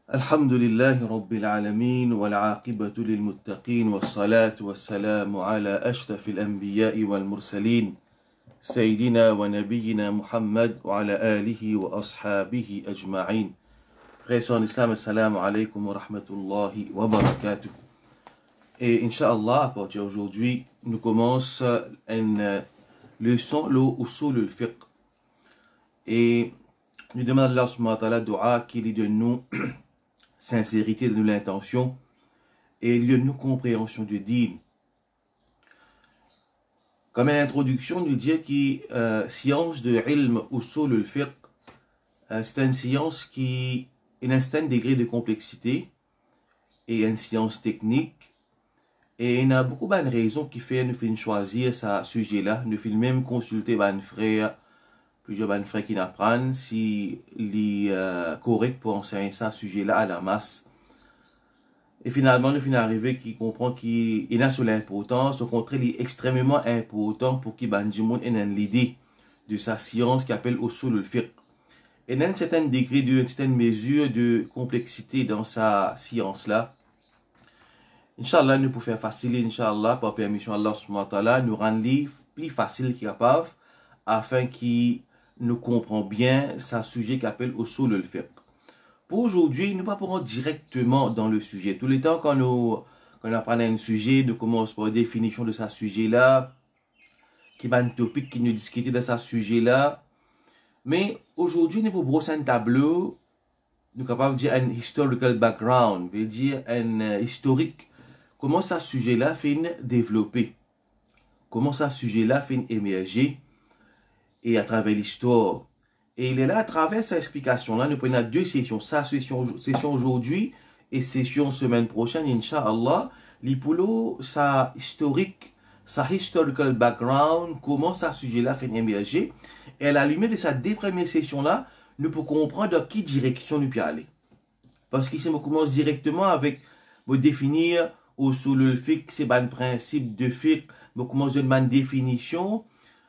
الحمد لله رب العالمين والعاقبة للمتقين والصلاة والسلام على أشرف الأنبياء والمرسلين سيدنا ونبينا محمد وعلى آله وأصحابه أجمعين. Frères en islam, assalamu alaikum wa rahmatullahi wa barakatuh. Et Inch'Allah, à partir d'aujourd'hui, nous commençons une leçon, le usul al-fiqh. Et nous demandons à Allah subhanahu wa ta'ala dua qu'il de nous sincérité de l'intention et de nous compréhension du dîn. Comme une introduction, nous dit que science de ilm usul al-fiqh, c'est une science qui a un certain degré de complexité et une science technique. Et il y a beaucoup de raisons qui fait nous choisir ce sujet-là. Nous films même consulter plusieurs frères qui apprennent si il est correct pour enseigner ce sujet-là à la masse. Et finalement, nous finissons arrivé qui comprend qu'il y a sur l'importance, au contraire, il est extrêmement important pour qu'il ait l'idée de sa science qui appelle usul al-fiqh. Et il y a un certain degré, une certaine mesure de complexité dans sa science-là. Inch'Allah, nous pouvons faire facile, Inch'Allah, par permission d'Allah subhanahu wa ta'ala, nous rendre plus facile qu'il capable, afin qu'il nous comprend bien ce sujet qui appelle usul al-fiqh. Pour aujourd'hui, nous ne pas pourrons directement dans le sujet. Tout le temps, quand on apprend un sujet, nous commençons par la définition de ce sujet-là, qui est un topic qui nous discute de ce sujet-là. Mais aujourd'hui, nous pouvons brosser un tableau, nous sommes capables de dire un historical background, veut dire un historique. Comment ce sujet-là fait développer, comment ce sujet-là fait émerger, et à travers l'histoire. Et il est là, à travers cette explication-là, nous prenons deux sessions, sa session aujourd'hui et session semaine prochaine, Inch'Allah, l'ipolo, sa historique, sa historical background, comment ce sujet-là fait émerger. Et à la lumière de ces deux premières sessions-là, nous pouvons comprendre dans quelle direction nous pouvons aller. Parce qu'ici, on commence directement avec, définir usul al-fiqh, c'est un principe de fiqh, on commence de une définition.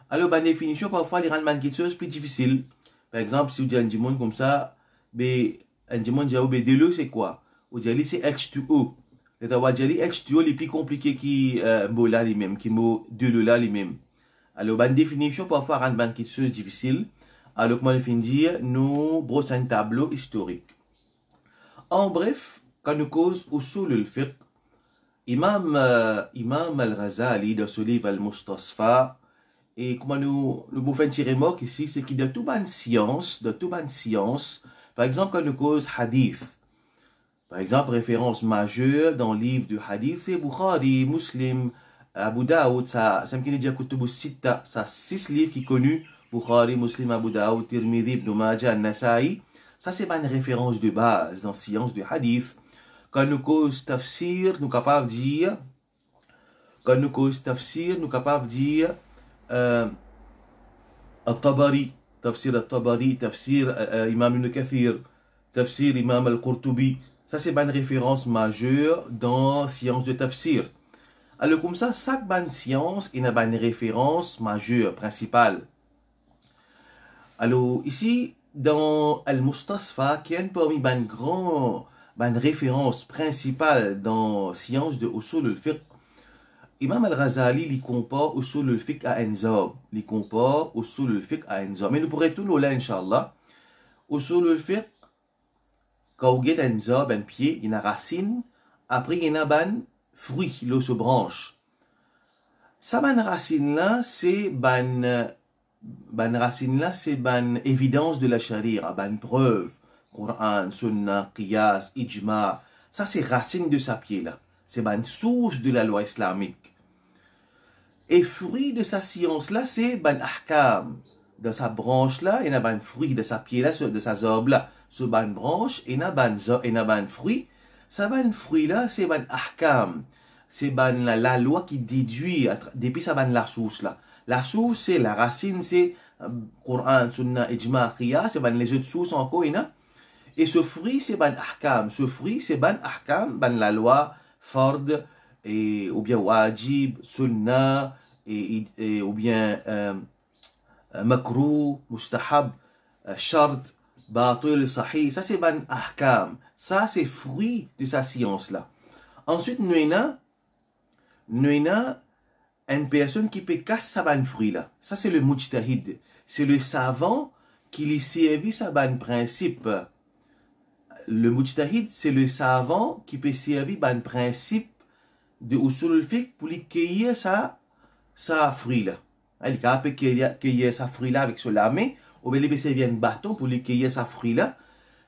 Alors, la définition, parfois, les rend quelque chose plus difficile. Par exemple, si vous dites un diamond comme ça, un diamond dit de l'eau, c'est quoi? Vous dites c'est H2O. Et vous dites H2O, c'est plus compliqué que mot là lui-même, qui mot de l'eau là lui-même. Alors, la définition, parfois, rend quelque chose difficile. Alors, comment on dire, nous brossons un tableau historique. En bref, quand nous cause usul al-fiqh, Imam al-Ghazali, dans ce livre Al-Mustasfa, et comment nous faire une petite remarque ici, c'est qu'il y a toute une science, par exemple, quand nous cause hadith, par exemple, référence majeure dans le livre du hadith, c'est Bukhari, Muslim, Abu Daoud, ça me dit déjà Kutubu Sitta, ça 6 livres qui sont connus, Bukhari, Muslim, Abu Daoud, Tirmidhi, Ibn Majah, An-Nasa'i, ça c'est pas une référence de base dans la science du hadith. Quand nous cause tafsir, nous capables de dire, Al-Tabari, tafsir Imam Ibn Kathir, tafsir Imam Al-Qurtubi. Ça, c'est une référence majeure dans la science de tafsir. Alors, comme ça, chaque bonne science, il y a une référence majeure, principale. Alors, ici, dans Al-Mustasfa, qui est parmi une référence principale dans la science de usul al-fiqh, Imam al-Ghazali il compare usul al-fiqh à un zab. Il compare usul al-fiqh à un zab. Mais nous pourrons tout le là, Inch'Allah. Usul al-fiqh, quand vous avez un zab, un pied, il y a une racine. Après, il y a un fruit, il se branche. Ça, une racine-là, c'est une évidence de la charia, une preuve. Coran, Sunnah, Qiyas, Ijma. Ça, c'est racine de sa pied-là. C'est une source de la loi islamique. Et fruit de sa science-là, c'est un ahkam. Dans sa branche-là, il y a un fruit de sa pied-là, de sa zorbe-là. Sur une branche, il y a un fruit. Ça, un fruit-là, c'est un ahkam. C'est la loi qui déduit, depuis ça, la source-là. La source, c'est la racine, c'est Coran, Sunnah, Ijma, Qiyas, c'est les autres sources encore, il y a. Et ce fruit, c'est ban ahkam. Ce fruit, c'est ban ahkam, ban la loi, fard, ou bien wajib, sunnah, ou bien makrou, mustahab, shart, batil, sahih. Ça, c'est ban ahkam. Ça, c'est fruit de sa science-là. Ensuite, nous avons une personne qui peut casser sa ban fruit-là. Ça, c'est le mujtahid. C'est le savant qui lui servit sa ban principe. Le mujtahid, c'est le savant qui peut servir ban principe de usul al-fiqh pour lui cueillir sa fruit-là. Il peut cueillir sa fruit-là avec ce lame, ou bien il peut servir un bâton pour lui cueillir sa fruit-là.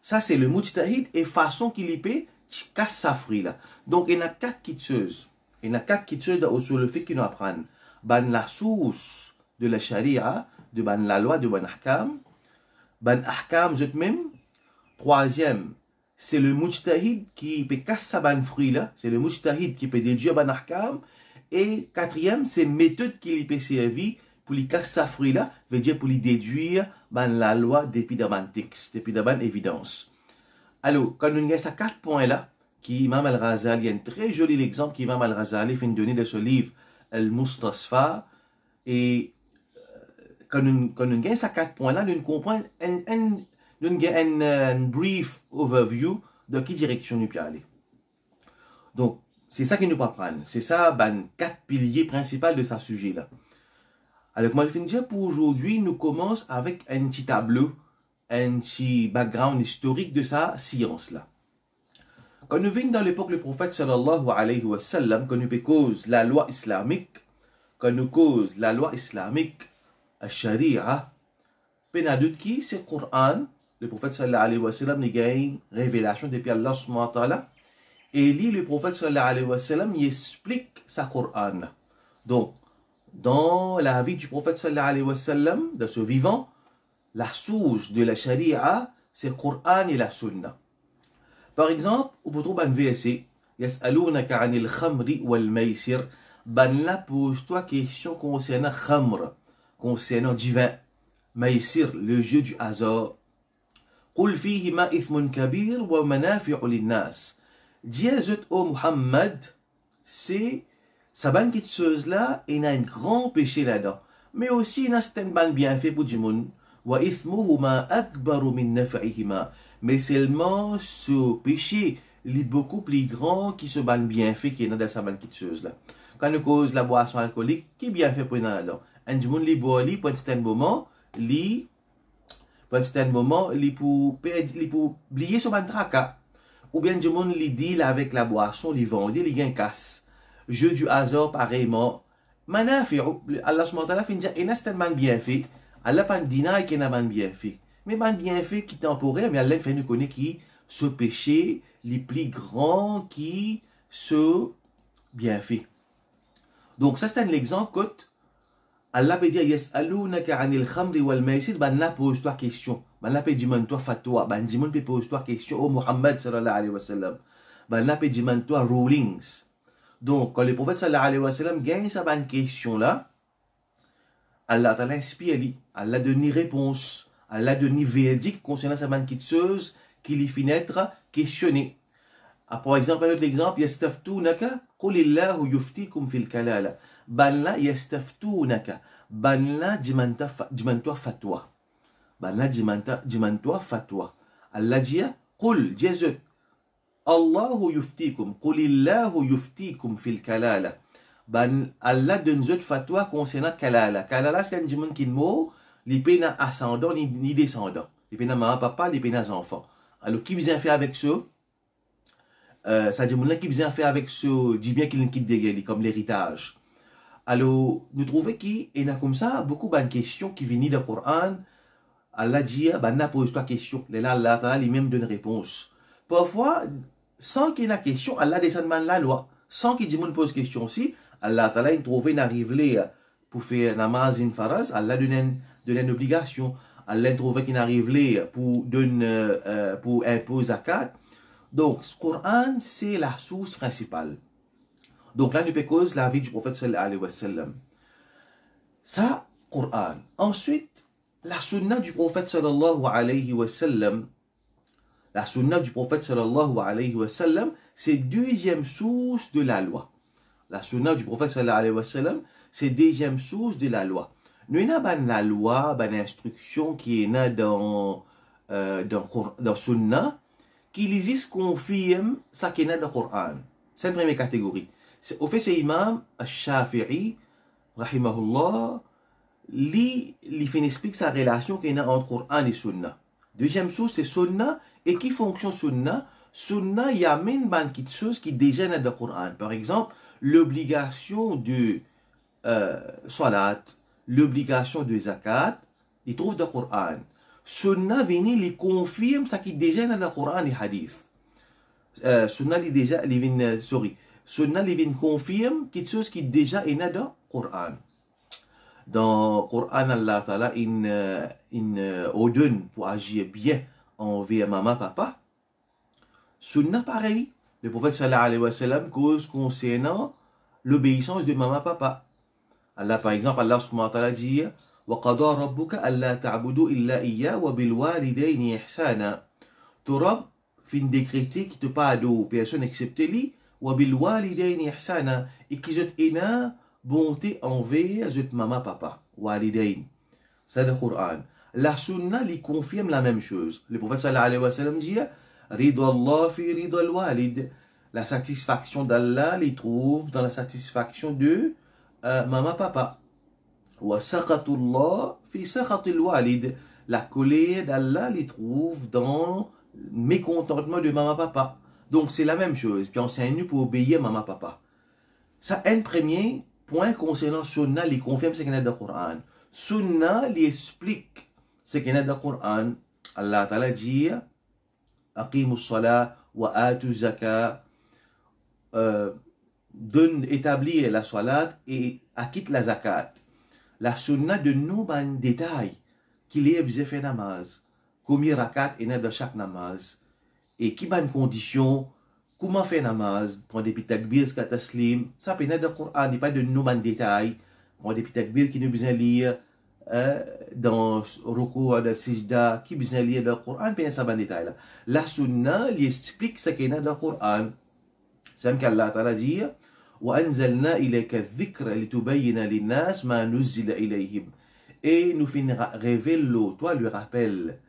Ça, c'est le mujtahid et façon qu'il peut casser sa fruit-là. Donc, il y a 4 kitscheuses. Il y a 4 kitscheuses sur le fait qu'ils nous apprennent. Ban la source de la sharia, de ban la loi, de ban ahkam. Ban ahkam, même. Troisième, c'est le mujtahid qui peut casser sa ban fruit-là. C'est le mujtahid qui peut déduire ban ahkam. Et quatrième, c'est méthode qui lui peut servir pour lui casser sa fruit-là, veut dire pour lui déduire la loi depuis d'un texte, depuis d'une évidence. Alors, quand nous avons ces 4 points-là, qui Imam Al-Ghazali, il y a un très joli exemple qu'Imam Al-Ghazali fait donner de ce livre, Al-Mustasfa, et quand nous avons ces 4 points-là, nous comprenons un brief overview de quelle direction nous peut aller. Donc, c'est ça qu'il nous peut prendre. C'est ça, 4 piliers principaux de ce sujet-là. Alors, comme je viens de dire, pour aujourd'hui, nous commençons avec un petit tableau, un petit background historique de sa science-là. Quand nous venons dans l'époque du prophète sallallahu alayhi wa sallam, quand nous cause la loi islamique, quand nous cause la loi islamique, la sharia, peine qui c'est le Coran, le prophète sallallahu alayhi wa sallam, il a une révélation depuis Allah subhanahu wa ta'ala, et lui, le prophète sallallahu alayhi wa sallam, il explique sa Coran. Donc, dans la vie du prophète sallallahu alayhi wa sallam, de ce vivant, la source de la sharia, c'est le Coran et la sunna. Par exemple, on peut trouver un verset, Yas'alounaka 'anil khamri wal maysir, là pose-toi question concernant khamr, concernant divin, maysir, le jeu du hasard. Qul fihima ithmun kabir wa manafi'u linnas. Dis ô Muhammad, c'est sa bonne petite chose-là, il y a un grand péché là-dedans. Mais aussi, il y a un bon bienfait pour du monde. Wa ithmuhuma akbaru min naf'ihima. Mais seulement ce péché, il est beaucoup plus grand qui se ban bienfait qui est dans sa bonne petite chose-là. Quand on cause la boisson alcoolique, qui est bien fait pour là-dedans? Un du monde, il boit, il pour un certain moment, il pour oublier son ban tracas. Ou bien du monde, il deal avec la boisson, il vend, il gagne casse. Jeu du hasard, pareillement. Manafi'u, Allah subhanahu wa ta'ala fait dire, il y a tellement bien fait. Allah pas dit qu'il y a un bien fait. Mais un bien fait qui est temporaire, mais Allah fait nous connaître qui ce péché, les plus grands qui ce bien fait. Donc, ça c'est un exemple que Allah peut dire, Yas'alounaka 'anil khamri wal maysir, là pose-toi question. Là peut dire, toi fatwa. Dis-moi, pose-toi question. Oh Muhammad sallallahu alayhi wa sallam. Là peut dire, toi rulings. Donc, quand le prophète sallallahu alayhi wa sallam gagne sa bonne question-là, Allah t'a inspiré, Allah donne une réponse, Allah donne une verdict concernant sa bonne question qui lui fait naître questionner. Par exemple, un autre exemple, Yastaftounaka, Qulillahu yuftikum fil kalala. Là, Yastaftounaka. Là, dis-moi fatwa. Là, dis-moi fatwa. Allah dit, Qul, Jésus. Allahu yuftikum, qulillahu yuftikum fil kalala. Allah donne une fatwa concernant kalala. Kalala, c'est un dimanche qui mot, les peines ascendant ni descendant. Les peines maman, papa, les peines enfants. Alors, qui vient faire avec ça? Ça dit, qui vient faire avec ce, dit bien qu'il quitte des comme l'héritage. Alors, nous trouvons qu'il y a comme ça beaucoup de questions qui viennent dans le Coran. Allah dit, pose-toi question. Là, Allah, lui-même donne réponse. Parfois, sans qu'il y ait une question, Allah descend la loi. Sans qu'il pose question aussi, Allah Ta'ala trouve une arrivée pour faire namaz une faraz, Allah donne une obligation. Allah trouve une arrivée pour imposer zakat. Donc, ce Coran, c'est la source principale. Donc là, nous pécose la vie du prophète sallallahu alayhi wa sallam. Ça, Coran. Ensuite, la sunna du prophète sallallahu alayhi wa sallam. La sunna du prophète sallallahu alayhi wa sallam, c'est deuxième source de la loi. La sunna du prophète sallallahu alayhi wa sallam, c'est deuxième source de la loi. Nous avons la loi, l'instruction qui est dans sunna, qui les confirment ça qui est dans le Coran. C'est la première catégorie. Au fait, c'est Imam Al-Shafi'i, rahimahullah, lui fait expliquer sa relation qu'il y a entre Coran et Sunna. Deuxième chose, c'est Sunna. Et qui fonctionne Sunna? Sunna, il y a même quelque chose qui est déjà dans le Coran. Par exemple, l'obligation de salat, l'obligation de zakat, il trouve dans le Coran. Sunna vient les confirme ce qui est déjà dans le Coran et hadith. Sunna déjà, Sunna vient confirme quelque chose qui est déjà dans le Coran. Dans le Coran, Allah Ta'ala, il ordonne pour agir bien envers maman, papa. Sunna pareil. Le prophète sallallahu alayhi wa sallam cause concernant l'obéissance de maman, papa. Allah, par exemple, Allah subhanahu wa ta'ala dit وَقَضَى رَبُّكَ أَلَّا تَعْبُدُوا إِلَّا إِيَّاهُ وَبِالْوَالِدَيْنِ إِحْسَانًا. Ton Rabb fin décréter qui te pas de personne excepté lui وَبِالْوَالِدَيْنِ إِحْسَانًا et qui zot ena bonté envers zot maman, papa. Walidain. C'est le Coran. La sunna lui confirme la même chose. Le prophète sallallahu alayhi wa sallam dit Rida Allah fi rida al-walid. La satisfaction d'Allah les trouve dans la satisfaction de maman, papa. Wa saqatullah fi saqatil walid. La colère d'Allah les trouve dans le mécontentement de maman, papa. Donc c'est la même chose. Puis on s'est pour obéir maman, papa. Ça, un premier point concernant Sunna, il confirme ce qu'il y a dans le Coran. Sunna, il explique ce qu'il y a dans le Coran. Allah Ta'ala dit Aqimu s-salat wa atu zaka. Donne, établir la salat et acquitte la zakat. La sunna de nous un détail qu'il est besoin faire namaz. Combien rakat est dans chaque namaz. Et qui ban condition, comment faire namaz, prendre des takbir, taslim. Ça peut être dans le Coran, n'est pas de nous un détail. Prendre des takbir qui nous besoin lire dans Ruku, dans Sijda, qui besoin lire dans le Coran, puis ça ban détail là. La sunna, il explique ce qu'il y a dans le Coran. C'est comme qu'Allah Ta'ala dit وَأَنزَلْنَا إِلَيْكَ الذِّكْرَ لِتُبَيِّنَ لِلنَّاسِ مَا نُزِّلَ إِلَيْهِمْ. Et nous révèle toi le rappel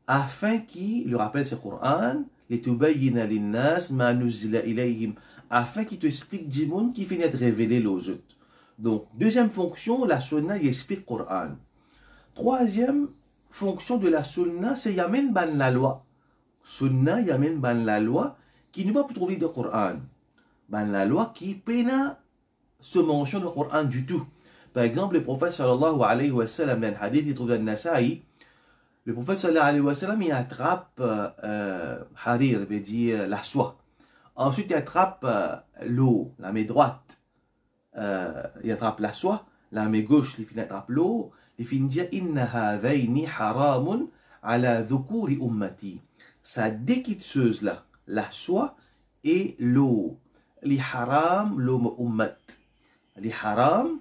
afin qu'il le rappel c'est le Coran لِتُبَيِّنَ لِلنَّاسِ مَا نُزِّلَ إِلَيْهِمْ afin qu'il te explique du monde qui finit de révéler aux autres. Donc deuxième fonction, la sunna il explique le Coran. Troisième fonction de la sunna, c'est yamène ban la loi. Sunna yamène ban la loi qui ne va pas trouver de Coran. Ben, la loi qui peine se mentionne le Coran du tout. Par exemple, le prophète sallallahu alayhi wa sallam, dans le hadith, il trouve dans Nasa'i, le prophète sallallahu alayhi wa sallam, il attrape harir, veut dire la soie. Ensuite, il attrape l'eau, la main droite. Il attrape la soie, la main gauche, il attrape l'eau. Il finit dire Inna hadhayni haramun ala dhukuri ummati. Ça déquitteuse là, la soie et l'eau. Les haram, l'eau ummat. Les haram,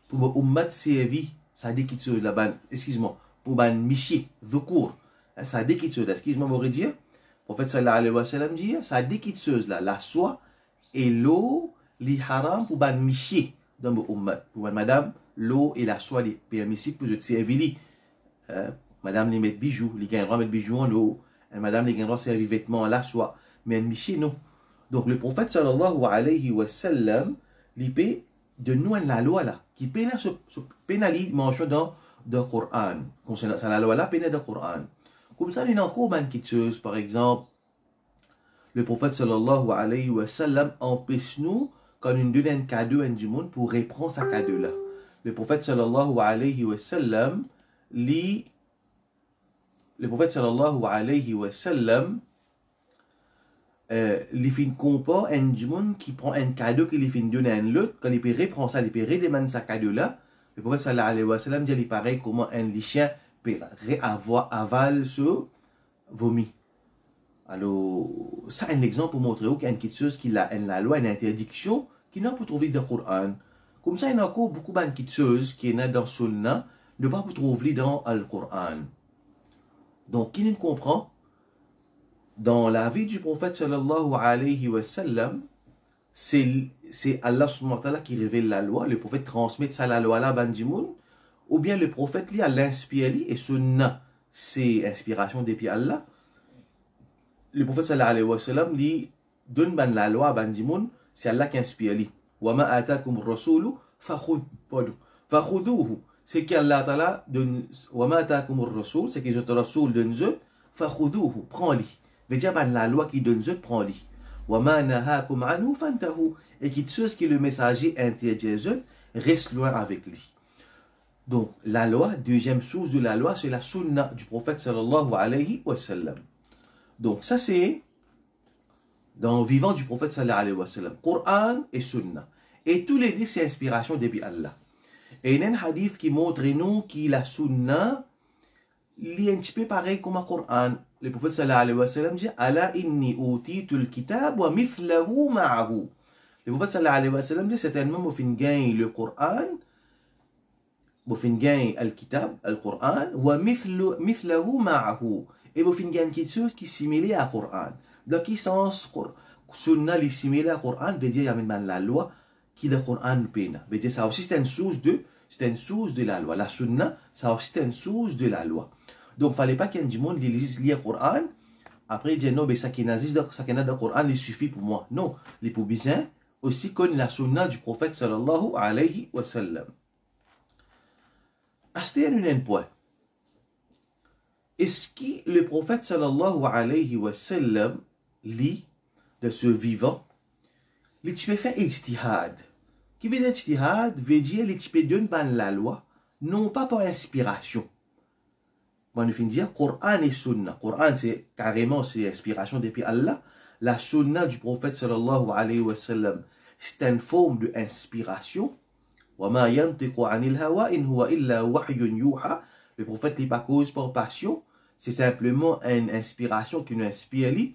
pour ummat, c'est vie. Ça déquitteuse là-bas. Excuse-moi. Pour ban michi, dhukur. Ça déquitteuse là. Excuse-moi, m'aurait dit. Le prophète sallallahu alayhi wa sallam dit ça déquitteuse là, la soie et l'eau, les haram, pour ban michi dans le ummat. Pour madame, l'eau et la soie, les permissibles pour se servir. Madame, les mettre bijoux. Les gagnent droit mettre bijoux en eau. Madame, les gagnent droit servir vêtements à la soie. Mais michi, non. Donc le prophète sallallahu alayhi wa sallam, il de nous la loi là, qui pénalise mention dans le Coran. Concernant la loi là, pénalise dans le Coran. Comme ça, il y a encore une petite chose, par exemple, le prophète sallallahu alayhi wa sallam empêche nous, quand on donne un cadeau à un monde, pour reprendre ce cadeau là. Le prophète sallallahu alayhi wa sallam, le prophète sallallahu alayhi wa sallam, les fins compare un monde qui prend un cadeau qu'il fin donne à un autre, quand il peut reprendre ça, il peut redemander ce cadeau là. Le prophète sallallahu alayhi wa sallam dit il pareil comment un chien peut avoir aval ce vomi. Alors ça un exemple pour montrer qu'il y a une petite chose qui a la loi, une interdiction qui n'a pas trouvé dans le Coran. Comme ça il y a encore beaucoup de petites choses qui est dans le Sunna ne pas trouver dans le Coran. Donc qui ne comprend dans la vie du prophète sallallahu alayhi wa sallam, c'est Allah subhanahu wa ta'ala qui révèle la loi, le prophète transmet ça la loi là bandimoun, ou bien le prophète lui a l'inspiré et sunna, c'est inspiration depuis Allah. le prophète sallallahu alayhi wa sallam lui donne ban la loi ban dimoun, c'est Allah qui inspire lui. Wa ma atakum ar-rasulu fakhudhuhu. C'est qu'Allah ta'ala donne wa ma atakum ar-rasul, c'est que je te rasoul donne zot, fakhudhuhu, prends-li. Veut dire ban la loi qui donne zot, prends-li. Wa ma nahakum anhu fantahu. Et qui ce que le messager interdit zot, reste loin avec lui. Donc, la loi, deuxième source de la loi, c'est la sunna du prophète sallallahu alayhi wa sallam. Donc, ça c'est dans le vivant du prophète sallallahu alayhi wa sallam. Coran et sunna. Et tous les deux, c'est inspiration depuis Allah. Et il y a un hadith qui montre nous que la sunna, il est un petit peu pareil comme le Coran. Le prophète sallallahu alayhi wa sallam dit Ala inni utitul kitab wa mithlahu ma'ahu. Le prophète sallallahu alayhi wa sallam dit certainement, vous fin gagne le Coran. Vous fin gagne le kitab, le Coran, wa mithlahu ma'ahu. Et vous fin gagne quelque chose qui est similaire à Coran. Dans quel sens sunna est similaire à Coran, veut dire qu'il y a la loi qui le Coran peine. Veut dire ça aussi c'est une source de la loi. La sunna, ça aussi c'est une source de la loi. Donc il ne fallait pas qu'il y ait du monde qui lise le Coran. Après il dit non, mais ça qui est dans le Coran, il suffit pour moi. Non, les pour bien aussi connaître la sunna du prophète sallallahu alayhi wa sallam. C'était un point. Est-ce que le prophète sallallahu alayhi wa sallam lit de ce vivant, il peut faire ijtihad. Qui veut dire ijtihad veut dire qu'il peut donner la loi, non pas par inspiration. On va dire Coran et Sunna. Coran c'est carrément c'est inspiration depuis Allah. La Sunna du prophète sallallahu alayhi wa sallam c'est une forme de inspiration. وَمَا يَنْتِقُ عَنِ الْهَوَىٰ إِنْ هُوَ إِلَّا وَحْيٌ يُوحَىٰ. Le prophète n'est pas cause par passion, c'est simplement une inspiration qui nous inspire lui.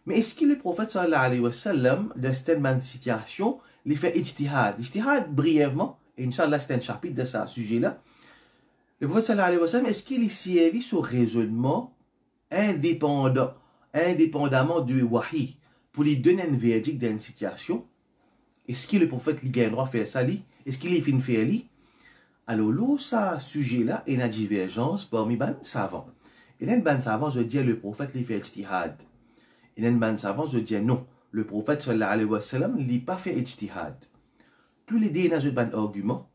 Mais est-ce que le prophète sallallahu alayhi wa sallam, dans cette situation, il fait ijtihad? Ijtihad brièvement, et Inch'Allah c'est un chapitre de ce sujet-là. Le prophète sallallahu alayhi wa sallam, est-ce qu'il est servi sur raisonnement indépendamment du wahi, pour lui donner un verdict dans une situation? Est-ce que le prophète lui a le droit de faire ça? Est-ce qu'il est fin faire lui? Alors, là, ce sujet-là, il y a une divergence parmi les savants. Il y a un savant qui dit le prophète lui fait ijtihad. Il y a un savant qui dit non, le prophète sallallahu alayhi wa sallam ne l'a pas fait ijtihad. Tous les deux, il y a un argument.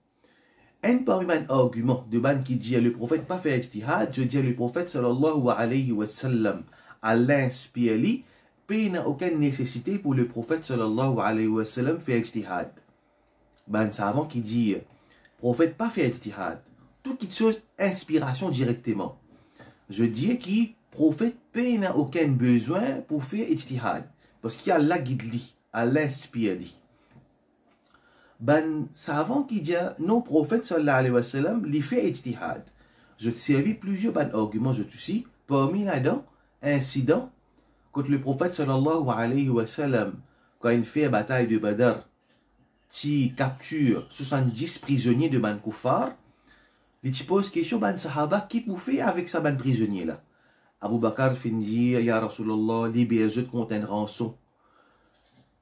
Un parmi les arguments de ban qui dit le prophète pas fait ijtihad, je dis le prophète sallallahu alayhi wa sallam à l'inspire lui, il n'y a aucune nécessité pour le prophète sallallahu alayhi wa sallam faire ijtihad. Ben savant qui dit prophète pas fait ijtihad, tout qui chose inspiration directement. Je dis que prophète n'a aucun besoin pour faire ijtihad parce qu'il y a Allah guide lui, Allah inspire lui. Ben savant qui dit non prophète sallallahu alayhi wa sallam lui fait ijtihad. Je te servis plusieurs arguments je te sais parmi là-dedans incident quand le prophète sallallahu alayhi wa sallam quand il fait la bataille de Badr qui capture 70 prisonniers de ban Koufar, il pose question ban sahaba qui peut faire avec ça ban prisonnier là. Abu Bakr fin dire ya Rasulallah libère je contre une rançon.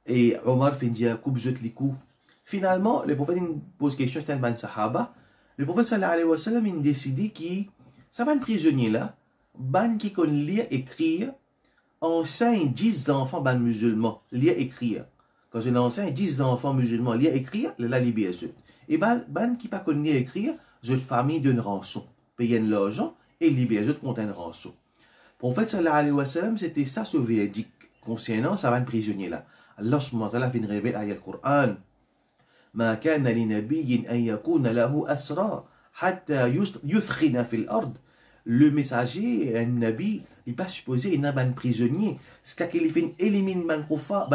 Et Omar fin dire coupe je les coups. Finalement, le prophète pose question à ban sahaba. Le prophète sallallahu alayhi wa sallam il décide que ça ban prisonnier là, ban qui connaît lire écrire enseigne 10 enfants ban musulmans lire écrire. Quand je l'enseigne 10 enfants musulmans lire écrire, la libère je. Et ban qui pas connaît écrire, je famille d'une rançon, payer l'argent et libère je contre une rançon. Prophète sallallahu alayhi wa sallam, c'était ça ce verdict concernant ça ban prisonnier là. Allah subhanahu wa ta'ala fin révèle ayat al-Qur'an. ما كان لنبي أن يكون له أسرى حتى يثخن في الأرض. Le messager, un nabi, il n'est pas supposé il n'a pas un prisonnier. C'est qu'il fait élimine ban koufar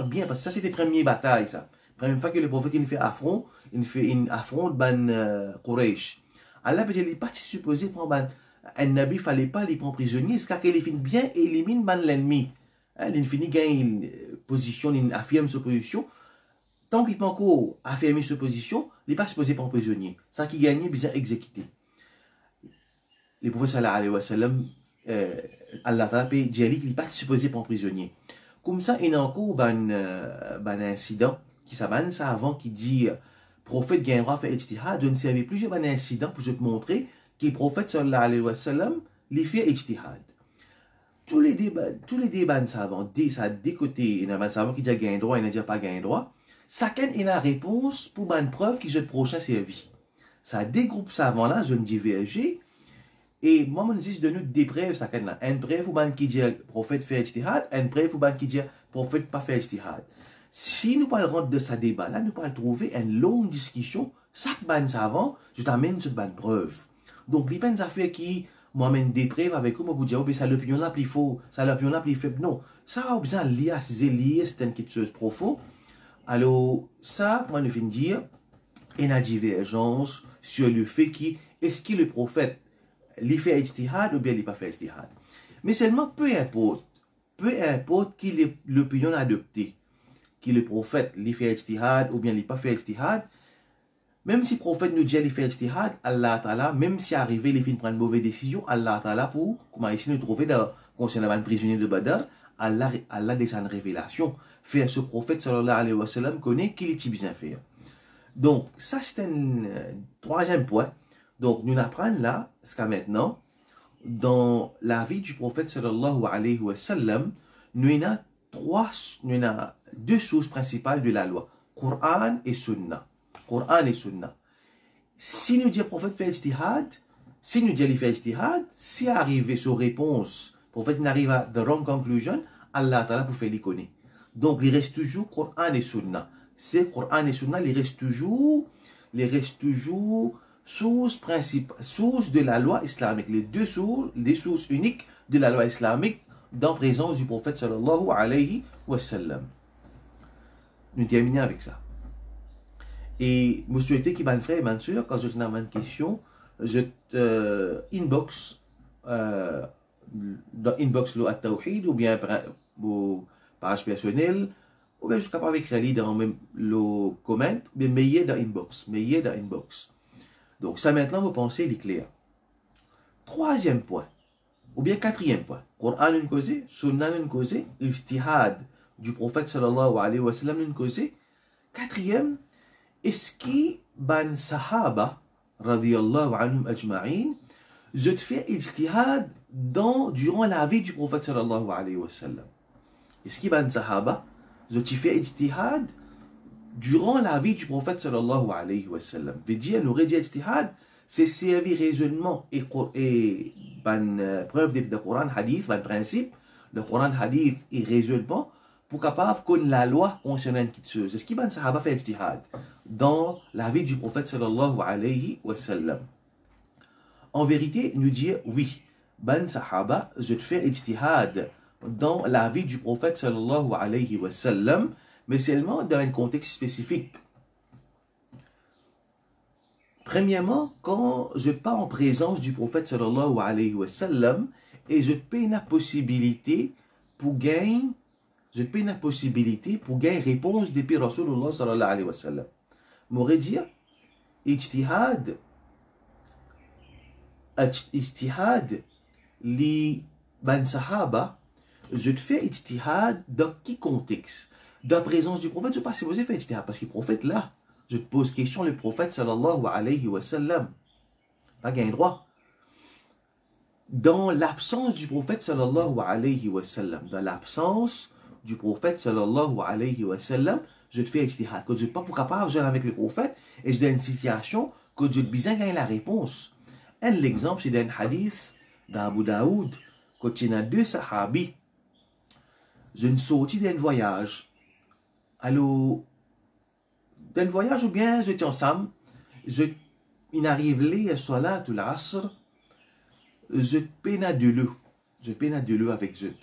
bien, parce que ça c'était la première bataille ça. Première fois que le prophète il fait affront, il fait une affront ban Quraysh. Allah il n'est pas supposé prendre un nabi, il ne fallait pas les prendre prisonnier, c'est qu'il fait bien élimine ban l'ennemi. Il finit gagne une position, il affirme sa position. Tant qu'il peut encore affirmer sa position, il n'est pas supposé prendre prisonnier. Ça qui gagne, bien exécuté. Le prophète sallallahu alayhi wa sallam, Allah ta'ala dit qu'il n'est pas supposé prendre prisonnier. Comme ça, il y a encore un incident qui s'appelle ça avant qui dit prophète gagnera fait ijtihad. Je ne savais plus, j'ai un incident pour te montrer que le prophète sallallahu alayhi wa sallam, il fait ijtihad. tous les débats savants, ça des côtés, il y a un savant qui dit gain droit, il n'y a pas gain droit. Chacun a la réponse pour une preuve qui je prochain servi. Ça des groupes savants là, je ne diverger. Et moi, je dis de nous des preuves, chacun là. Un preuve pour ban qui dit prophète fait ijtihad, un preuve pour ban qui dit prophète pas fait ijtihad. Si nous parlons de ce débat là, nous pourrons trouver une longue discussion. Chaque ban savant, je t'amène sur une preuve. Donc, les peines affaires qui m'amènent des preuves avec eux, moi, vous dire, oh, ça l'opinion là plus faux, ça l'opinion là plus faible. Non, ça a besoin de lier, c'est une quelque chose de profond. Alors, ça, moi, je viens de dire, il y a une divergence sur le fait qui, est-ce que le prophète, il fait ijtihad ou bien il n'a pas fait ijtihad. Mais seulement, peu importe qui est l'opinion adoptée, qui le prophète, il fait ijtihad ou bien il n'a pas fait ijtihad, même si le prophète nous dit qu'il fait ijtihad, Allah Ta'ala, même si arrivé, il fait prendre une mauvaise décision, Allah Ta'ala, pour, comme ici nous trouver concernant un prisonnier de Badr, Allah descend une révélation. Faire ce prophète, sallallahu alayhi wa sallam, connaît qu'il est bien fait. Donc, ça c'est un troisième point. Donc, nous apprenons là, jusqu'à maintenant, dans la vie du prophète, sallallahu alayhi wa sallam, nous avons deux sources principales de la loi, Coran et Sunna. Coran et Sunna. Si nous disons le prophète fait ijtihad, si nous disons qu'il fait ijtihad, si arrivé sur réponse, le prophète n'arrive à the wrong conclusion, Allah Ta'ala pour faire les connaître. Donc, il reste toujours Coran et Sunna. C'est Coran et Sunna, il reste toujours source de la loi islamique. Les sources uniques de la loi islamique dans la présence du prophète sallallahu alayhi wa sallam. Nous terminons avec ça. Et je souhaitais qu'il m'en frère, bien sûr, quand je te une question, je inbox dans inbox le at-tawhid ou bien vos pages personnelles ou bien je suis capable d'écrire dans même le comment ou bien meilleur dans inbox. Donc ça maintenant vous pensez il est clair. Troisième point ou bien quatrième point, Coran une cause, Sunna une cause, ijtihad du prophète sallallahu alayhi wa sallam une cause. Quatrième, est-ce que ban sahaba radiyallahu anhum ajma'in je te fais ijtihad durant la vie du prophète sallallahu alayhi wa sallam. Est-ce que ban sahaba je te fais ijtihad durant la vie du prophète sallallahu alayhi wa sallam. Veut dire nous dit ijtihad c'est servir raisonnement et preuve de Coran hadith, ban principe, le Coran hadith et raisonnement pour capable connaître la loi concernant une petite chose. Est-ce que ban sahaba fait ijtihad dans la vie du prophète sallallahu alayhi wa sallam? En vérité, nous dire oui, ban sahaba, je te fais ijtihad dans la vie du prophète sallallahu alayhi wa sallam, mais seulement dans un contexte spécifique. Premièrement, quand je pas en présence du prophète sallallahu alayhi wa sallam et je te paie une possibilité pour gagner réponse depuis Rasulullah sallallahu alayhi wa sallam. M'aurait dit, ijtihad li ban sahaba, je te fais ijtihad dans quel contexte? Dans la présence du prophète, je ne sais pas si vous avez fait ijtihad, parce que le prophète là, je te pose question, le prophète sallallahu alayhi wa sallam, pas gain droit. Dans l'absence du prophète sallallahu alayhi wa sallam, dans l'absence du prophète sallallahu alayhi wa sallam, je te fais ijtihad. Quand je ne suis pas pour capable de avec le prophète, et je donne une situation que je te besoin gagner la réponse. L'exemple, c'est d'un hadith d'Abu Daoud, quand il y a deux sahabis, je ne sortis d'un voyage. Alors, d'un voyage ou bien je suis ensemble, il arrive les salat ou l'asr, je peine de l'eau avec eux.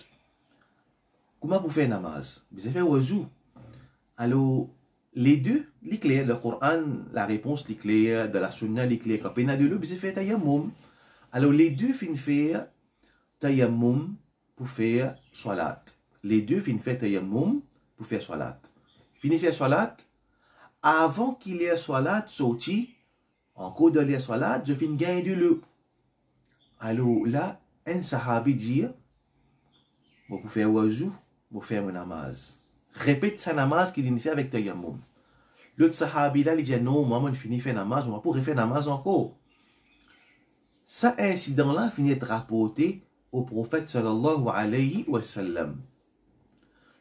Comment vous faites namaz? Vous avez fait wazou. Alors, les deux, l'éclair, le Coran, la réponse, l'éclair, de la sunna, l'éclair, quand peine de l'eau, vous avez fait tayammum. Alors, les deux finissent faire tayammum pour faire salat. Les deux finissent faire tayammum pour faire salat. Finissent faire salat. Avant qu'il y ait salat sorti, en cours de la salat, je finis gagner de l'eau. Alors là, un sahabi dit, bon, pour faire wazou, pour faire mon namaz. Répète sa namaz qu'il a fait avec tayammum. L'autre sahabi là, il dit, non, moi, je finis faire namaz, on va pour refaire namaz encore. Ça incident là finit être rapporté au prophète sallallahu alayhi wa sallam.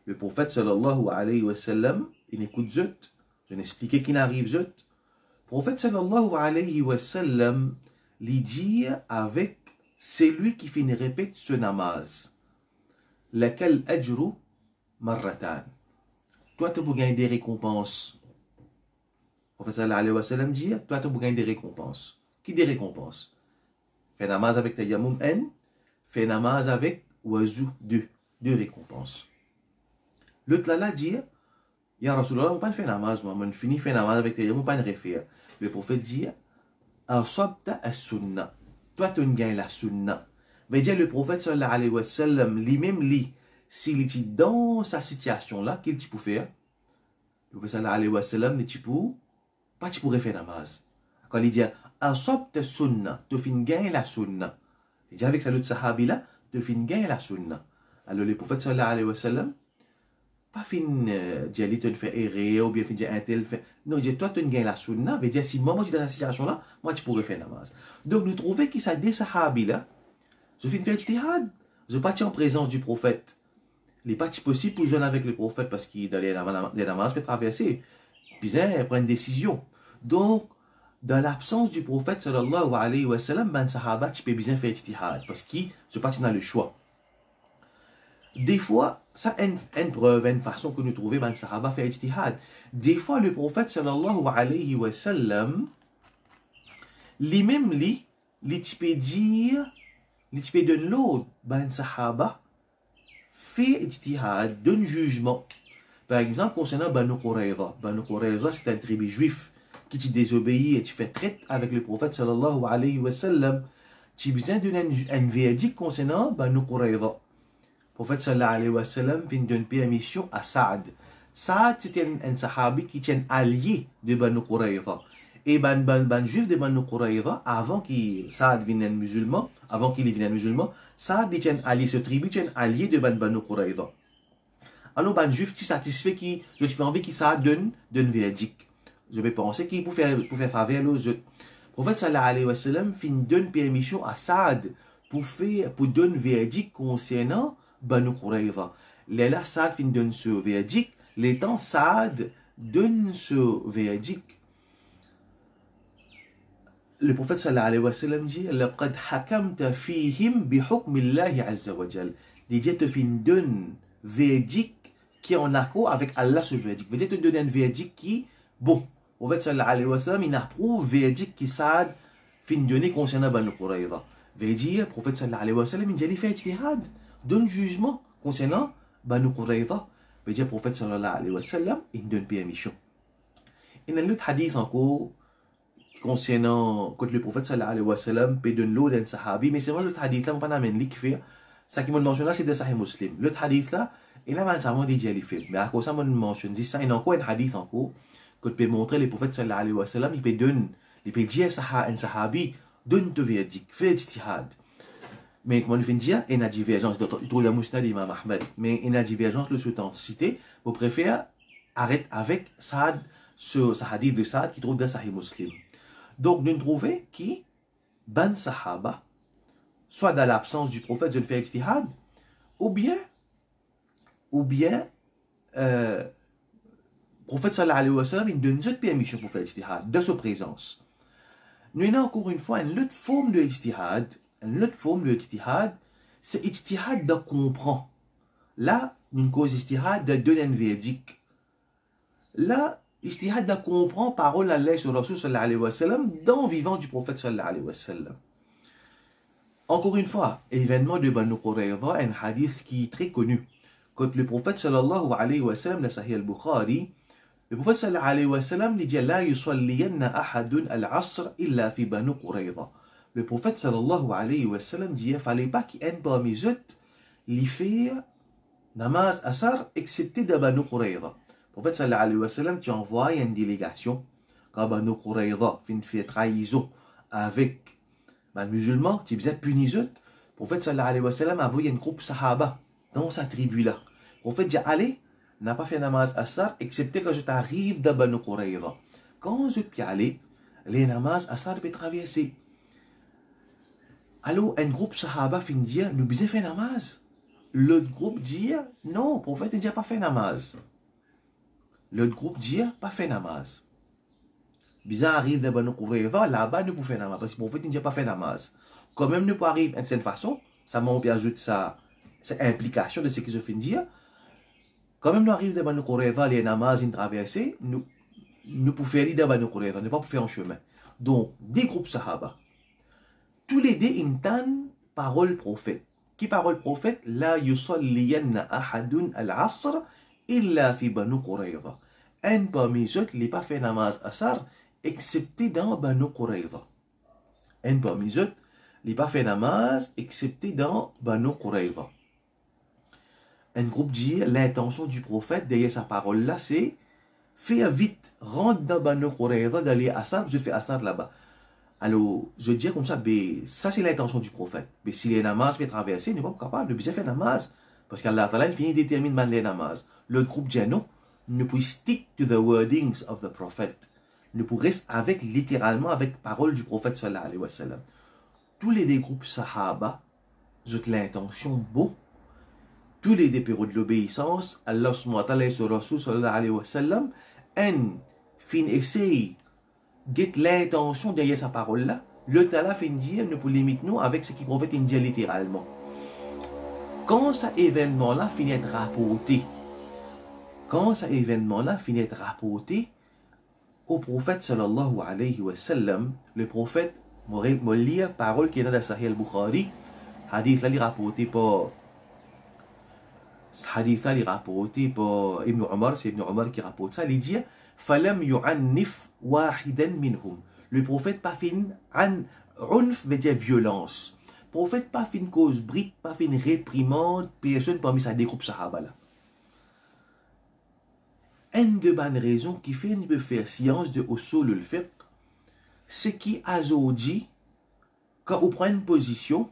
Le prophète sallallahu alayhi wa sallam, il écoute zut. Je vais expliquer qui n'arrive zut. Le prophète sallallahu alayhi wa sallam, lui dit avec celui qui finit répète ce namaz. Laquelle ajru marratan. Toi, tu peux gagner des récompenses. Le prophète sallallahu alayhi wa sallam dit, toi, tu peux gagner des récompenses. Qui des récompenses? Fais namaz avec tayammum n, fais namaz avec wazou, deux récompenses. L'autre là dit, ya Rasulallah, on ne fait pas namaz, moi, on finit fait namaz avec tayammum, on ne pas refaire. Le prophète dit, asabta as-sunnah. Toi, tu gagnes la sunnah. Mais dire le prophète sallallahu alayhi wa sallam, lui-même, s'il était dans sa situation là, qu'est-ce qu'il peut faire? Le prophète sallallahu alayhi wa sallam, pas tu pourrais faire namaz. Quand il dit, asabta sunnah, tu finis gagner la sunnah. Il dit avec sa l'autre sahabi là, tu finis gagner la sunnah. Alors le prophète sallallahu alayhi wa sallam, pas fin dire tu fais errer ou bien fin dire un tel fait. Non, il dit toi tu gagnes la sunna, mais dire si moi je suis dans cette situation là, moi tu pourrais faire namaz. Donc nous trouvons que ça des sahabi là, je fais faire ijtihad, je partis en présence du prophète. Il n'est pas possible pour jeûner avec le prophète parce qu'il dans les namaz peut traverser, puis il prend une décision. Donc dans l'absence du prophète sallallahu alayhi wa sallam, ben sahaba tu peux bien faire ijtihad parce qu'il se passe dans le choix. Des fois, ça une preuve, une façon que nous trouvons, ben sahaba fait ijtihad. Des fois, le prophète sallallahu alayhi wa sallam, lui-même, lui peut dire, lui peut donner l'autre, ben sahaba fait ijtihad, donne jugement. Par exemple, concernant Banu Qurayza. Banu Qurayza, c'est un tribu juif qui te désobéit et tu fais traite avec le prophète sallallahu alayhi wa sallam. Tu as besoin de donner un verdict concernant Banu Qurayza. Le prophète sallallahu alayhi wa sallam vient donner permission à Saad. Saad, c'était un sahabi qui était allié de Banu Qurayza. Et ban juif de Banu Qurayza, avant qu'il Saad vienne un musulman, Saad était un allié, ce tribu était un allié de Banu Qurayza. Alors, ban juif, tu satisfait qui, je suis envie qu'il Saad donne verdict. Je vais penser qu'il pour faire faveur aux autres. Le prophète sallallahu alayhi wa sallam donne permission à Saad pour donner verdict concernant Banu Qurayza. Là, Saad donne ce verdict. L'étant Saad donne ce verdict. Le prophète sallallahu alayhi wa sallam dit لَقَدْ حَكَمْتَ فِيهِمْ بِحُكْمِ اللَّهِ عَزَّ وَجَلَّ. Il dit te donne verdict qui est en accord avec Allah ce verdict. Il dit te donne un verdict qui, bon, le prophète sallallahu alayhi wa sallam, il approuve verdict qui Saad donne concernant Banu Qurayza. Veut dire, le prophète sallallahu alayhi wa sallam, il dit, il fait ijtihad, donne jugement concernant Banu Qurayza. Veut dire, le prophète sallallahu alayhi wa sallam, il donne permission. Il y a un autre hadith encore concernant, quand le prophète sallallahu alayhi wa sallam peut donner l'eau d'un sahabi, mais c'est vrai, l'autre hadith là, on ne peut pas amener l'ikfir. Ça qui m'a mentionné là, c'est de Sahih Muslim. L'autre hadith là, il a vraiment dit qu'il fait. Mais à cause ça, on mentionne ça, il y a encore un hadith encore, que peut montrer le prophète sallallahu alayhi wa sallam, il peut donner, il peut dire à un sahabi, donne te verdict, fais ijtihad. Mais comme on vient de dire, il y a une divergence. Il trouve la Musnad d'Imam Ahmed. Mais il y a une divergence de l'authenticité. Vous préférez arrêter avec Saad, ce hadith de Saad qui trouve dans Sahih Muslim. Donc, nous trouvons qui, ban sahaba, soit dans l'absence du prophète, je le fais ijtihad, ou bien, le prophète sallallahu alayhi wa sallam, il donne une permission pour faire ijtihad, de sa présence. Nous avons encore une fois une autre forme de ijtihad. C'est ijtihad de comprendre. Là, une cause ijtihad de donner un verdict. Là, ijtihad de comprendre parole d'Allah sur Rasul sallallahu alayhi wa sallam dans le vivant du prophète sallallahu alayhi wa sallam. Encore une fois, événement de Banu Qurayza, un hadith qui est très connu. Quand le prophète sallallahu alayhi wa sallam, dans Sahih al-Bukhari, le prophète sallallahu alayhi wa sallam dit la yusalliyanna ahadun al-asr illa fi Banu Qurayza. Le prophète sallallahu alayhi wa sallam dit il ne fallait pas qu'il y ait un parmi eux qui fait namaz asar excepté de Banu Qurayza. Le prophète sallallahu alayhi wa sallam qui envoie une délégation quand Banu Qurayza fait trahison avec les musulmans qui faisaient punir eux. Le prophète sallallahu alayhi wa sallam a envoyé un groupe sahaba dans sa tribu là. Le prophète dit allez, n'a pas fait namaz asar excepté quand je t'arrive de Banu Qurayza. Quand je peux aller, les namaz asar peuvent traverser. Alors, un groupe sahaba fin dire, nous besoin faire namaz. L'autre groupe dit, non, le prophète n'a pas fait namaz. L'autre groupe dit, pas fait namaz. Bizarre arrive dans Banu Qurayza, là-bas, nous pouvons faire namaz, parce que le prophète n'a pas fait namaz. Quand même, nous pouvons arriver d'une certaine façon, ça m'a ajouté ça, cette implication de ce que je viens de dire. Quand même, nous arrivons dans Banu Qurayza, les namaz, une traversée, nous pouvons faire l'idée dans Banu Qurayza, nous ne pouvons pas faire un chemin. Donc, des groupes sahaba, tous les deux entendent parole prophète. Qui parole prophète? La yusalliyanna ahadun al-asr illa fi Banu Qurayza. Un parmi eux, il n'est pas fait namaz asar, excepté dans Banu Qurayza. Un parmi eux, il n'est pas fait namaz, excepté dans Banu Qurayza. Un groupe dit, l'intention du prophète derrière sa parole là, c'est faire vite, rentre dans Banu Qurayza, d'aller asar, je fais asar là-bas. Alors, je dis comme ça, ça c'est l'intention du prophète. Mais si les namaz peuvent traverser, il n'est pas capable de bien faire namaz. Parce qu'Allah Ta'ala, il finit de déterminer les namaz. L'autre groupe dit non, nous pouvons stick to the wordings of the prophet. Nous pouvons rester avec, littéralement, avec parole du prophète sallallahu alayhi wa sallam. Tous les deux groupes sahaba, ont l'intention beau. Tous les deux périodes de l'obéissance, Allah subhanahu wa ta'ala et son Rasul sallallahu alayhi wa sallam, en fin essaye get l'intention derrière sa parole là, le Tala fait dire nous pour limiter nous avec ce qui prophète dit littéralement. Quand cet événement là finit être rapporté, au prophète sallallahu alayhi wa sallam, le prophète m'a lire parole qui est dans la Sahih al-Bukhari, hadith là rapporté par Ibn Omar, c'est Ibn Omar qui rapporte ça, il dit فَلَمْ يُعَنِّفْ وَاحِدًا مِنْهُمْ. Le prophète pas fin unf veut dire violence. Le prophète pas fin cause brique, pas fin réprimande personne parmi sa des groupes sahaba là. Une de bonnes raisons qui fait une peut faire science de usul al-fiqh, c'est qui azodi quand on prend une position,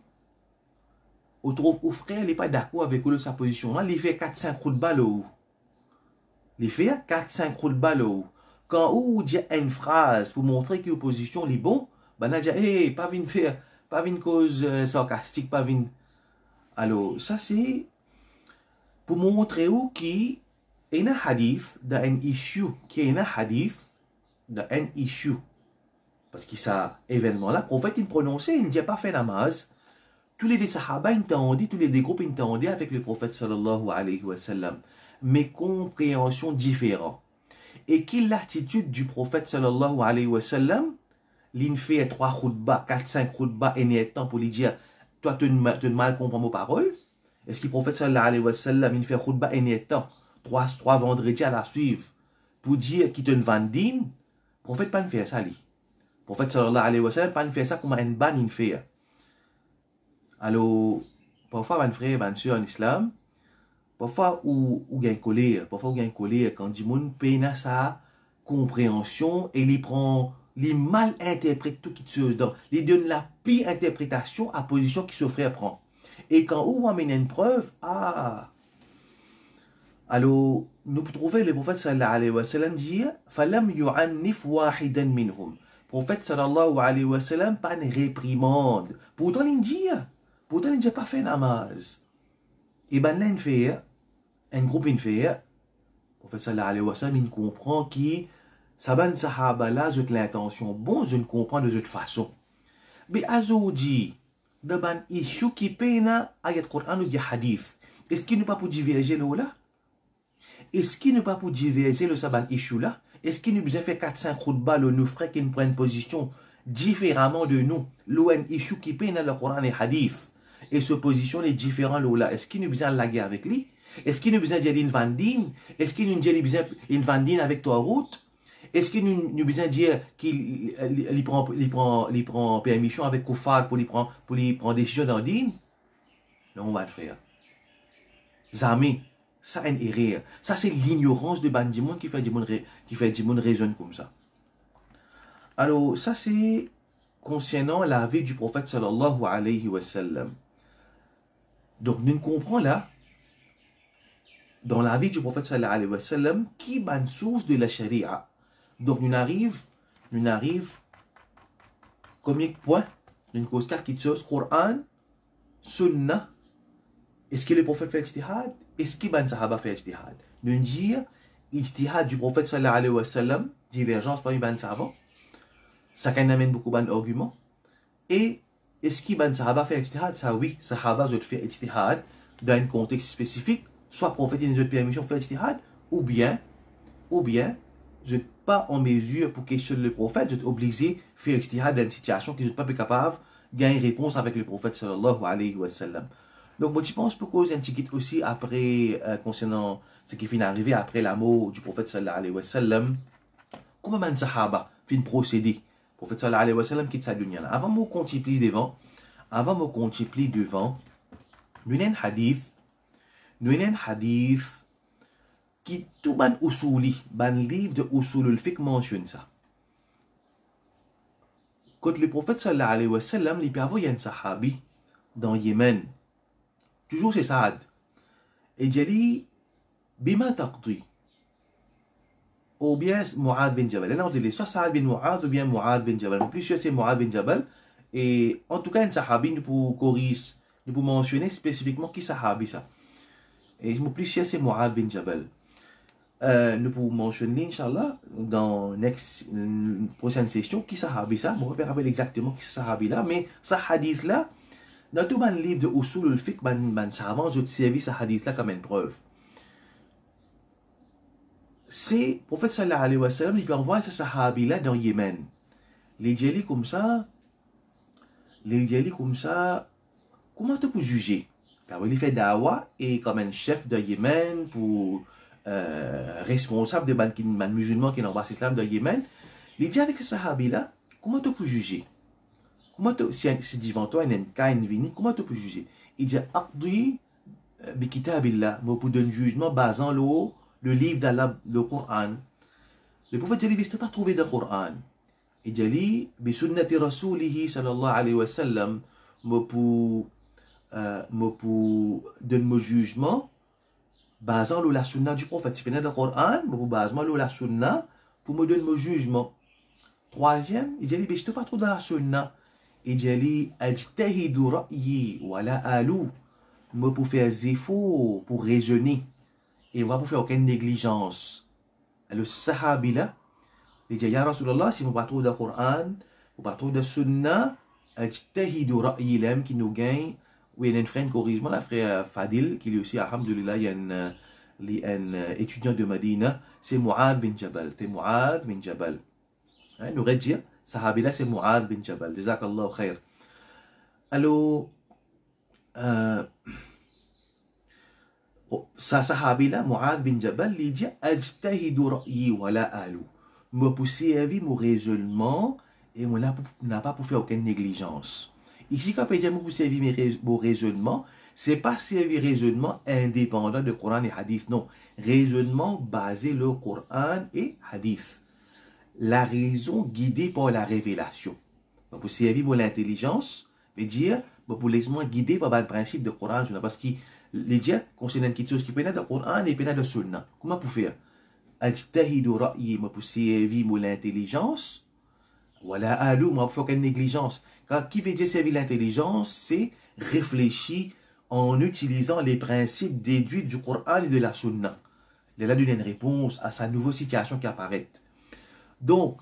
on trouve au frère il n'est pas d'accord avec sa position là, il fait 4-5 coups de balle au il fait 4-5 coups de balle au quand on dit une phrase pour montrer que l'opposition est bon, ben on dit hey, pas vinn faire, pas vinn cause sarcastique, pas vinn. Alors ça c'est pour montrer où qui est un hadith d'un issue, qui est un hadith d'un issue, parce que ça événement là, prophète il prononçait, il ne dit pas fait namaz. Tous les sahaba entendaient, tous les groupes entendaient avec le prophète sallallahu alayhi wa sallam, mais compréhension différente. Et quelle l'attitude du prophète sallallahu alayhi wa sallam, il fait 3 khutbas, 4-5 khutbas et n'est temps pour lui dire, toi tu ne mal comprends mes paroles. Est-ce que le prophète sallallahu alayhi wa sallam, il fait khutbas et n'est temps, 3 vendredis à la suivre, pour dire qu'il te vendine? Le prophète pas faire ça, lui. Le prophète sallallahu alayhi wa sallam, pas faire ça comme un ban, il fait. Alors, parfois, mon frère, mon soeur en islam, parfois, où gagne colère, quand du monde peine sa compréhension et il prend, il mal interprète tout qui se dans, il donne la pire interprétation à position qui se frère prend. Et quand on amène une preuve, alors, nous trouvons le prophète sallallahu alayhi wa sallam dire, falam yu'annif wahidan minhum. Prophète sallallahu alayhi wa sallam, pas une réprimande. Pourtant, il dit pas fait namaz. Et ben là, il fait, un groupe il fait, le prophète sallallahu alayhi wa sallam, il comprend qui, saban sahaba là, j'ai l'intention, bon, je ne comprends de cette façon. Mais azodi, de ban issue qui peine ayat Coran ou hadith, est-ce qu'il n'est pas pour diverger là? Est-ce qu'il n'est pas pour diverger le saban issue là? Est-ce qu'il nous a fait 4-5 khutbas, nous ferait qu'il prenne une position différemment de nous? L'ON issue qui peine le Coran et hadith. Et ce position est différent là. Est-ce qu'il nous besoin de la guerre avec lui? Est-ce qu'il nous besoin de dire une vandine? Est-ce qu'il nous besoin une vandine avec toi route? Est-ce qu'il nous besoin de dire qu'il prend permission avec Koufar pour lui prendre décision d'andine? Non, mon frère. Zami, ça est une erreur. Ça c'est l'ignorance de Bandimon qui fait du monde raisonne comme ça. Alors, ça c'est concernant la vie du prophète sallallahu alayhi wa sallam. Donc, nous comprenons là, dans la vie du prophète sallallahu alayhi wa sallam, qui est une source de la charia. Donc, nous arrive combien de points? D'une cause quatre qui chose, Coran, Sunnah, est-ce que le prophète fait ijtihad? Est-ce que les sahaba fait ijtihad? Nous dire, ijtihad du prophète sallallahu alayhi wa sallam, divergence parmi les savants, ça quand amène beaucoup d'arguments. Et est-ce que les sahaba fait ijtihad? Ça oui, sahaba ont fait ijtihad dans un contexte spécifique, soit prophète et une autre permission fait ijtihad, ou bien, je n'êtes pas en mesure pour questionner le prophète, je suis obligé de faire ijtihad dans une situation que je n'êtes pas capable de gagner une réponse avec le prophète sallallahu alayhi wa sallam. Donc, moi, je pense pour cause un petit aussi après, concernant ce qui finit d'arriver après la mort du prophète sallallahu alayhi wa sallam, comment les sahaba fin procéder? Le prophète sallallahu alayhi wa sallam quitte sa dunya là. Avant de continuer devant, nous avons un hadith qui tout ban usuli, ban livre de usulul fiqh mentionne ça. Quand le prophète sallallahu alayhi wa sallam, il y a un sahabi dans Yémen, toujours c'est Saad, et il dit, bima taqdi, ou bien Mu'adh bin Jabal. Là on dit soit Saad bin Mu'adh ou bien Mu'adh bin Jabal. Le plus sûr c'est Mu'adh bin Jabal. Et en tout cas un sahabi nous pour corriger, nous pour mentionner spécifiquement qui sahabi ça. Et le plus sûr c'est Mu'adh bin Jabal. Nous pouvons mentionner, Inch'Allah, dans la prochaine session, qui sahabi ça. Je ne vais pas rappeler exactement qui sahabi là, mais ce hadith là, dans tout le livre de Usul al-Fiqh, man savant, je servi ce hadith là comme une preuve. C'est le prophète sallallahu alayhi wa sallam, il peut envoyer ce sahabi là dans Yémen. Les djali comme ça, comment tu peux juger? Il fait dawa et comme un chef de Yémen pour responsable de ban musulmans qui n'ont pas l'islam de Yémen, il dit avec ce sahabi là, comment tu peux juger? Comment tu, si devant toi il y a un cas, une vini, comment tu peux juger? Il dit aqdi bi kitabillah, mais pour donner jugement basant le livre d'Allah, le Coran. Le prophète dit, il ne pas trouvé dans le Coran. Il dit, bi sunnati rasulihi sallallahu alayhi wa sallam, mais pour donner mon jugement basant la sunna du prophète. Si je dans le Coran, mais pour basement la sunna, pour me donner mon jugement. Troisième, il dit, je ne pas trop dans la sunna. Il dit, ajtahidu ra'yi wa la alu, mais pour faire des efforts, pour raisonner. Et on va pas faire aucune négligence. Le sahabi là, il dit, ya Rasulallah, si on ne pas trop dans le Coran, on pas trop de sunna, ajtahidu ra'yi l'âme qui nous gagne. Oui, il y a un frère, corrige-moi, la frère Fadil, qui lui aussi, alhamdulillah, il y a un étudiant de Medina, c'est Mu'adh bin Jabal. C'est Mu'adh bin Jabal. Nous redire, sahabi là, c'est Mu'adh bin Jabal. Jazakallah khair. Alors, sa sahabi là, Mu'adh bin Jabal, il dit, ajtahidu ra'yi wa la alu. Me pousser à vivre mon raisonnement et on n'a pas pour faire aucune négligence. Ici, quand on dit pour servir mon raisonnement, ce n'est pas servir raisonnement indépendant de Coran et Hadith, non. Raisonnement basé sur le Coran et Hadith. La raison guidée par la révélation. Pour servir mon intelligence, veut dire, pour laisser-moi guider par le principe de Coran, parce que les dieux concernent quelque chose qui peut être de Coran et peut être de Sunna. Comment pour faire? Ajtahidu ra'yi, pour servir mon intelligence. Voilà, alou, moi, pour faire aucune négligence. Car qui veut dire servir l'intelligence, c'est réfléchir en utilisant les principes déduits du Coran et de la Sunna. Il a donné une réponse à sa nouvelle situation qui apparaît. Donc,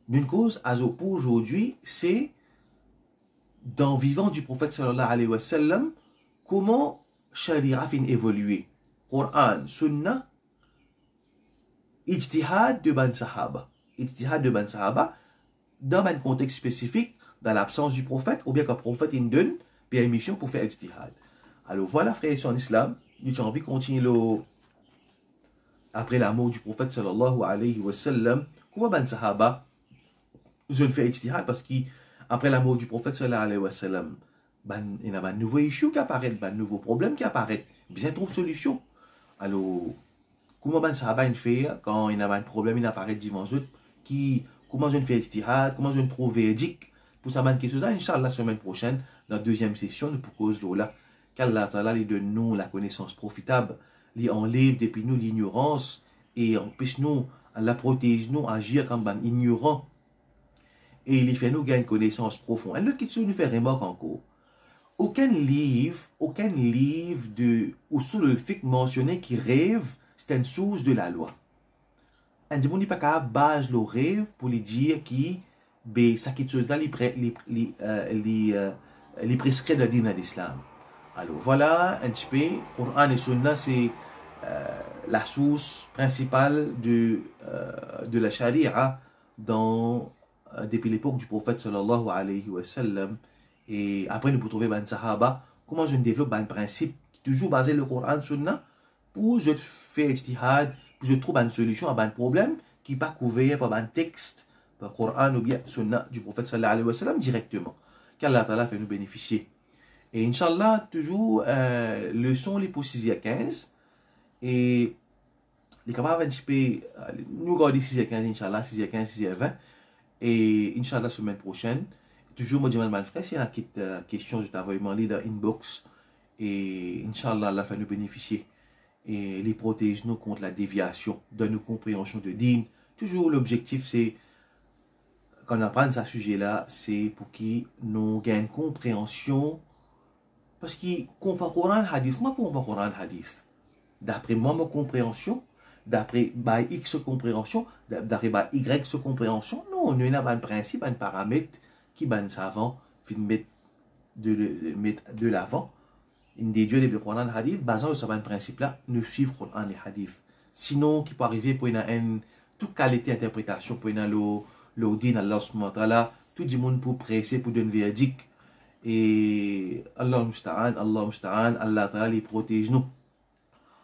une cause à pour aujourd'hui, c'est dans vivant du prophète sallallahu alayhi wa sallam, comment Sharia fin évoluer. Coran, Sunna, ijtihad de ban sahaba. Ijtihad de ban sahaba, dans un contexte spécifique, dans l'absence du prophète, ou bien que le prophète il donne permission pour faire ijtihad. Alors voilà, frères et sœurs en islam, j'ai envie de continuer après la mort du prophète sallallahu alayhi wa sallam, comment ban sahaba, je le fais ijtihad parce qu'après la mort du prophète sallallahu alayhi wa sallam, il y a un nouveau issue qui apparaît, un nouveau problème qui apparaît, bien trouve solution. Alors, comment ban sahaba il fait quand il y a un problème, il apparaît devant eux, comment je fais ijtihad, comment je trouve verdict pour ça, quelque chose, Inch'Allah, la semaine prochaine, dans la deuxième session, nous proposons là, qu'Allah Ta'ala lui donne nous la connaissance profitable, lui enlève depuis nous l'ignorance, et empêche nous, Allah protège nous, agir comme un ignorant, et il fait nous gagner une connaissance profonde. Et l'autre question nous fait remarque encore. Aucun livre de Usul al-Fiqh mentionné qui rêve, c'est une source de la loi. On ne pas qu'à base le rêve pour lui dire qui ça quelque chose là les prescrit de din l'islam. Alors voilà un petit peu Coran et Sunna c'est la source principale de la charia depuis l'époque du prophète sallallahu alayhi wa sallam. Et après nous pouvons trouver ben sahaba comment je développe un principe qui est toujours basé le Coran Sunna pour je fais ijtihad, pour je trouve une solution à un problème qui n'est pas couvert par un texte, par le Coran ou bien Sunna du prophète sallallahu alayhi wa sallam directement. Qu'Allah Ta'ala fait nous bénéficier. Et Inch'Allah, toujours, leçon les pour 6 à 15. Et les capables un petit peu, nous regardons 6 à 15, Inch'Allah, 6 à 15, 6 à 20. Et Inch'Allah, semaine prochaine, toujours, moi, je me frère, s'il y a une question, je t'avais demandé dans l'inbox. Et Inch'Allah, Allah fait nous bénéficier. Et les protège nous contre la déviation de nos compréhensions de dîme. Toujours, l'objectif, c'est quand on apprend ce sujet-là, c'est pour qu'il nous gagne compréhension. Parce qu'il compare le Coran et le Hadith. Comment on compare le Coran et le Hadith? D'après moi, ma compréhension, d'après X compréhension, d'après Y compréhension, non, on a un principe, un paramètre qui est savant, qui met de l'avant. Une des dieux de Coran et le Hadith, basant sur ce principe-là, nous suivre le Coran et le Hadith. Sinon, qui peut arriver pour une toute qualité d'interprétation, pour une l'Odin, Allah subhanahu wa ta'ala, tout le monde pour presser, pour donner un verdict. Et Allah musta'an, Allah ta'ala protège nous.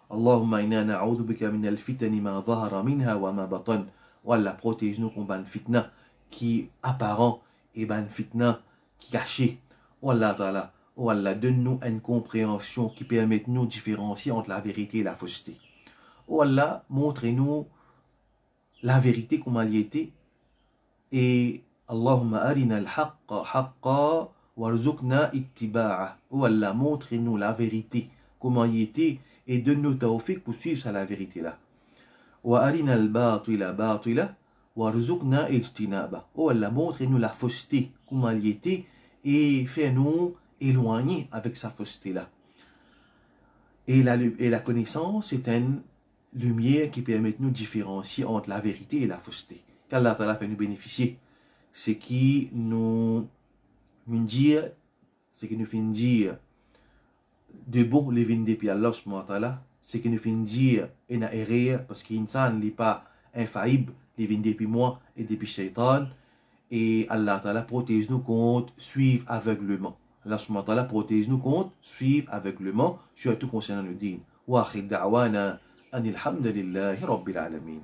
Allahumma inna na'udhu bika min al-fitani ma dhahara minha wa ma batan. Wallah protège nous contre une fitna qui est apparent et une fitna qui est cachée. Wallah ta'ala, Wallah donne-nous une compréhension qui permet de nous différencier entre la vérité et la fausseté. Wallah montre-nous la vérité comme elle y était. Et Allahumma arina al-haqqa haqqa warzuqna ittiba'ah. Oh Allah, montre-nous la vérité, comment il était, et donne-nous tawfiq pour suivre ça la vérité là. Wa arina al-batila batila warzuqna ijtinaba. Oh Allah, montre-nous la fausseté, comment il était, et fais-nous éloigner avec sa fausseté là. Et la connaissance est une lumière qui permet de nous différencier entre la vérité et la fausseté. Qu'Allah Ta'ala fait nous bénéficier. Ce qui nous dit, ce qui nous fait dire de bon les vins depuis Allah subhanahu wa ta'ala, ce qui nous fait dire une erreur parce qu'insan n'est pas infaillible, les vins depuis moi et depuis Shaitan. Et Allah Ta'ala protège nous contre suivre aveuglement. Allah subhanahu wa ta'ala protège nous contre suivre aveuglement, surtout concernant le dîn. Wa akhir da'wana anil hamdulillahi rabbil alamin.